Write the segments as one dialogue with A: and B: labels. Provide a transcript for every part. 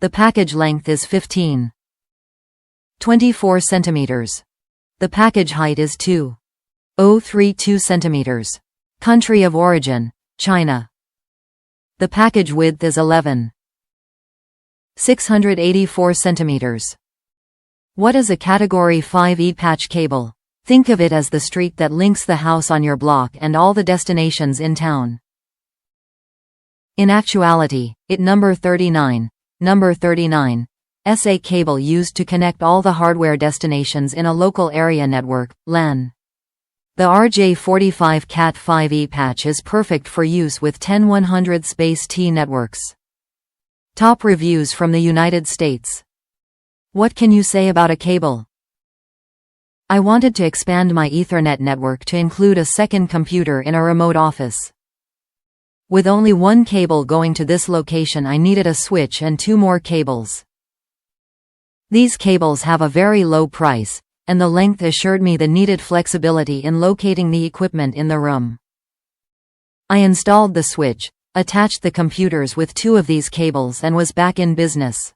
A: The package length is 15.24 centimeters. The package height is 2.032 centimeters. Country of origin, China. The package width is 11.684 centimeters. What is a Category 5E patch cable? Think of it as the street that links the house on your block and all the destinations in town. In actuality, it number 39. Number 39. SA cable used to connect all the hardware destinations in a local area network, LAN. The RJ45 Cat5E patch is perfect for use with 10100-T networks. Top reviews from the United States. What can you say about a cable? I wanted to expand my Ethernet network to include a second computer in a remote office. With only one cable going to this location, I needed a switch and 2 more cables. These cables have a very low price, and the length assured me the needed flexibility in locating the equipment in the room. I installed the switch, attached the computers with 2 of these cables, and was back in business.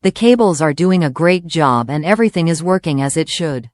A: The cables are doing a great job and everything is working as it should.